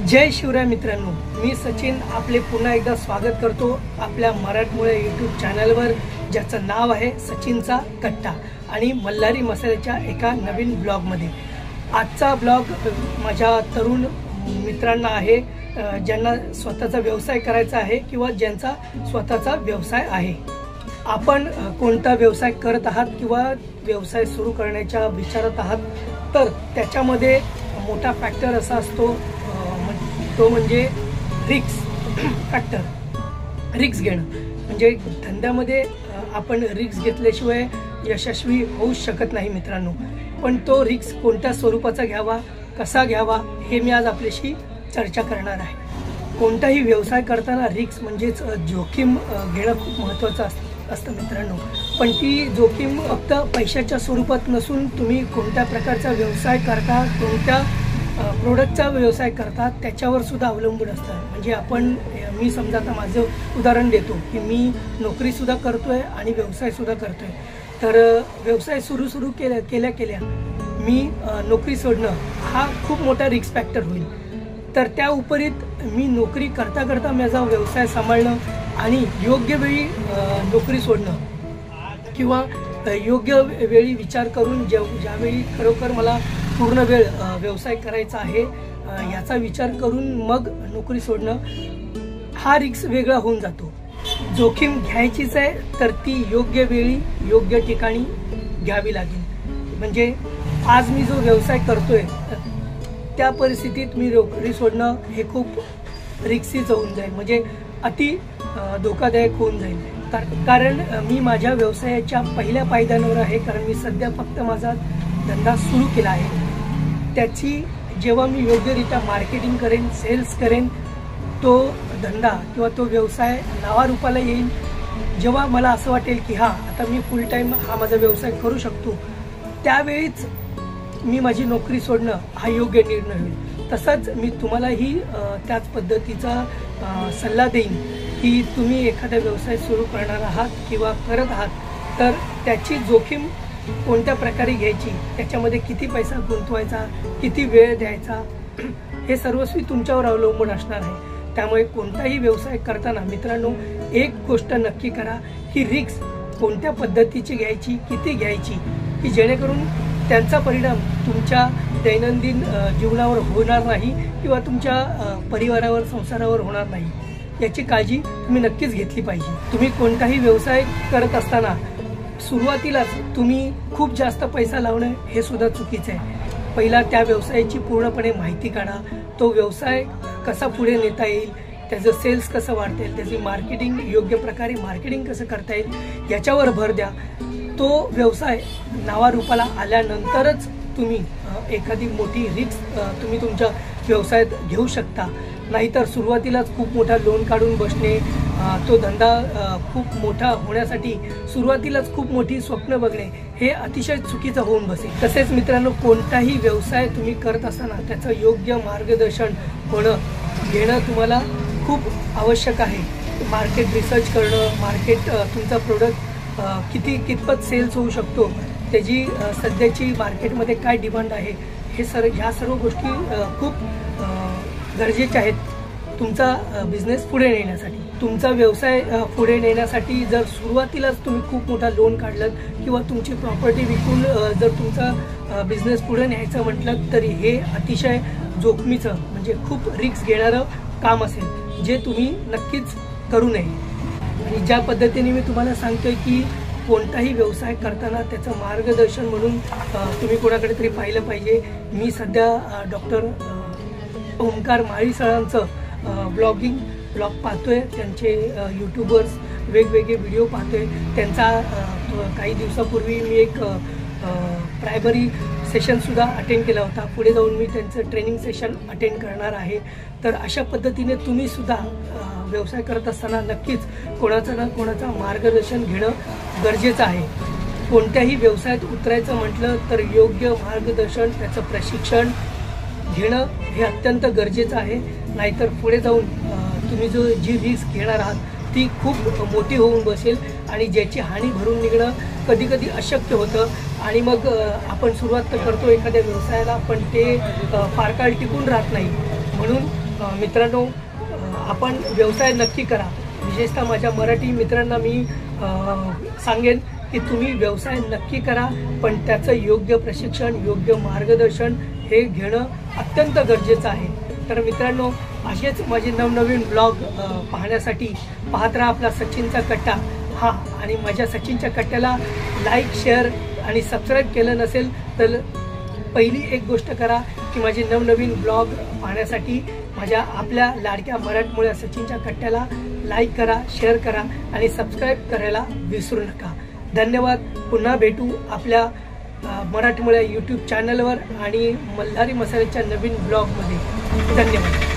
जय शिवराय मित्रांनो, मी सचिन आपले पुन्हा एकदा स्वागत करतो आपल्या मराठमोळे यूट्यूब चॅनलवर, ज्याचं नाव आहे सचिनचा कट्टा आणि मल्हारी मसाल्याच्या एका नवीन ब्लॉगमध्ये। आजचा ब्लॉग माझ्या तरुण मित्रांना आहे, ज्यांना स्वतःचा व्यवसाय करायचा आहे किंवा ज्यांचा स्वतःचा व्यवसाय आहे। आपण कोणता व्यवसाय करत आहात किंवा व्यवसाय सुरू करण्याच्या विचारात आहात, तर त्याच्यामध्ये मोठा फॅक्टर असा असतो, तो म्हणजे रिस्क फॅक्टर। रिस्क घेणं म्हणजे धंद्यामध्ये आपण रिस्क घेतल्याशिवाय यशस्वी होऊ शकत नाही मित्रांनो। पण तो रिस्क कोणत्या स्वरूपाचा घ्यावा, कसा घ्यावा, हे मी आज आपल्याशी चर्चा करणार आहे। कोणताही व्यवसाय करताना रिस्क म्हणजेच जोखीम घेणं खूप महत्त्वाचं असतं मित्रांनो। पण ती जोखीम फक्त पैशाच्या स्वरूपात नसून तुम्ही कोणत्या प्रकारचा व्यवसाय करता, कोणत्या प्रोडक्टचा व्यवसाय करतात त्याच्यावर सुद्धा अवलंबून असतं। म्हणजे मी समजा आता माझं उदाहरण देतो की मी नोकरी सुद्धा करतोय आणि व्यवसाय सुद्धा करतोय। तर व्यवसाय सुरू केल्या मी नोकरी सोडणं हा खूप मोठा रिस्क फॅक्टर होईल। तर त्या उपरीत मी नोकरी करता माझा व्यवसाय सांभाळणं आणि योग्य वेळी नोकरी सोडणं किंवा योग्य वेळी विचार करून ज्यावेळी खरोखर मला पूर्ण वेळ व्यवसाय करायचा आहे याचा विचार करून मग नोकरी सोडणं हा रिस्क वेगळा होऊन जातो। जोखीम घ्यायचीच आहे तर ती योग्य वेळी योग्य ठिकाणी घ्यावी लागेल। म्हणजे आज मी जो व्यवसाय करतोय त्या परिस्थितीत मी नोकरी सोडणं हे खूप रिस्कीच होऊन जाईल, म्हणजे अति धोकादायक होऊन जाईल। कारण मी माझ्या व्यवसायाच्या पहिल्या पायदानावर आहे, कारण मी सध्या फक्त माझा धंदा सुरू केला आहे। त्याची जेव्हा मी योग्यरित्या मार्केटिंग करेन, सेल्स करेन, तो धंदा किंवा तो व्यवसाय नावारूपाला येईल, जेव्हा मला असं वाटेल की आता मी फुल टाईम हा माझा व्यवसाय करू शकतो, त्यावेळीच मी माझी नोकरी सोडणं हा योग्य निर्णय होईल। तसंच मी तुम्हालाही त्याच पद्धतीचा सल्ला देईन की तुम्ही एखादा व्यवसाय सुरू करणार आहात किंवा करत आहात तर त्याची जोखीम कोणत्या प्रकारे घ्यायची, त्याच्यामध्ये किती पैसा गुंतवायचा, किती वेळ द्यायचा, हे सर्वस्वी तुमच्यावर अवलंबून असणार आहे। त्यामुळे कोणताही व्यवसाय करताना मित्रांनो एक गोष्ट नक्की करा, ही रिस्क कोणत्या पद्धतीची घ्यायची, किती घ्यायची, की जेणेकरून त्यांचा परिणाम तुमच्या दैनंदिन जीवनावर होणार नाही किंवा तुमच्या परिवारावर, संसारावर होणार नाही, याची काळजी तुम्ही नक्कीच घेतली पाहिजे। तुम्ही कोणताही व्यवसाय करत असताना सुरुवातीलाच तुम्ही खूप जास्त पैसा लावणं हे सुद्धा चुकीचं आहे। पहिला त्या व्यवसायाची पूर्णपणे माहिती काढा, तो व्यवसाय कसा पुढे नेता येईल, त्याचं सेल्स कसं वाढता येईल, त्याची मार्केटिंग योग्य प्रकारे मार्केटिंग कसं करता येईल याच्यावर भर द्या। तो व्यवसाय नावारूपाला आल्यानंतरच तुम्ही एखादी मोठी रिस्क तुम्ही तुमच्या व्यवसायात घेऊ शकता। नाहीतर सुरुवातीलाच खूप मोठा लोन काढून बसणे, तो धंदा खूप मोठा होण्यासाठी सुरुवातीलाच खूप मोठी स्वप्न बघणे हे अतिशय चुकीचं होऊन बसेल। तसेच मित्रांनो कोणताही व्यवसाय तुम्ही करत असताना त्याचं योग्य मार्गदर्शन घेणं तुम्हाला खूप आवश्यक आहे। मार्केट रिसर्च करणं, मार्केट तुमचा प्रोडक्ट कितपत सेल्स होऊ शकतो, त्याची सध्याची मार्केटमध्ये काय डिमांड आहे, ह्या सर्व गोष्टी खूप गरजेच्या आहेत तुमचा बिझनेस पुढे नेण्यासाठी। तुमचा व्यवसाय पुढे नेण्यासाठी जर सुरुवातीलाच तुम्ही खूप मोठा लोन काढलं किंवा तुमची प्रॉपर्टी विकून जर तुमचा बिझनेस पुढे न्यायचं म्हटलं तरी हे अतिशय जोखमीचं म्हणजे खूप रिस्क घेणारं काम असेल, जे तुम्ही नक्कीच करू नये। आणि ज्या पद्धतीने मी तुम्हाला सांगतोय की कोणताही व्यवसाय करताना त्याचं मार्गदर्शन म्हणून तुम्ही कोणाकडे तरी पाहिलं पाहिजे। मी सध्या डॉक्टर ओमकार माळी सरांचं ब्लॉग पाहतोय, त्यांचे यूट्यूबर्स वेगवेगळे व्हिडिओ पाहतोय। त्यांचा काही दिवसापूर्वी मी एक प्रायमरी सेशनसुद्धा अटेंड केला होता, पुढे जाऊन मी त्यांचं ट्रेनिंग सेशन अटेंड करणार आहे। तर अशा पद्धतीने तुम्ही सुद्धा व्यवसाय करत असताना नक्कीच कोणाचं ना कोणाचं मार्गदर्शन घेणं गरजेचं आहे। कोणत्याही व्यवसायात उतरायचं म्हटलं तर योग्य मार्गदर्शन, त्याचं प्रशिक्षण घेणं हे अत्यंत गरजेचं आहे। नाहीतर पुढे जाऊन तुम्ही जी रिस्क घेणार आहात ती खूप मोठी होऊन बसेल आणि ज्याची हानी भरून निघणं कधी अशक्य होतं। आणि मग आपण सुरुवात तर करतो एखाद्या व्यवसायाला, पण ते फार काळ टिकून राहत नाही। म्हणून मित्रांनो, आपण व्यवसाय नक्की करा. विशेषतः माझ्या मराठी मित्रांना मी सांगेन की तुम्ही व्यवसाय नक्की करा, पण त्याचं योग्य प्रशिक्षण, योग्य मार्गदर्शन हे घेणं अत्यंत गरजेचं आहे. तर मित्रांनो, असेच माझे नवनवीन ब्लॉग पाहण्यासाठी पाहत राहा आपला सचिनचा कट्टा. हां, आणि माझ्या सचिनच्या कट्ट्याला लाईक, शेअर आणि सबस्क्राईब केलं नसेल तर पहिली एक गोष्ट करा की माझे नवनवीन ब्लॉग पाहण्यासाठी माझ्या आपल्या लाडक्या मराठमोळ्या सचिनच्या कट्ट्याला लाईक करा, शेअर करा आणि सबस्क्राईब करायला विसरू नका. धन्यवाद. पुन्हा भेटू आपल्या मराठमोळ्या यूट्यूब चॅनलवर आणि मल्हारी मसाल्याच्या नवीन ब्लॉगमध्ये. धन्यवाद.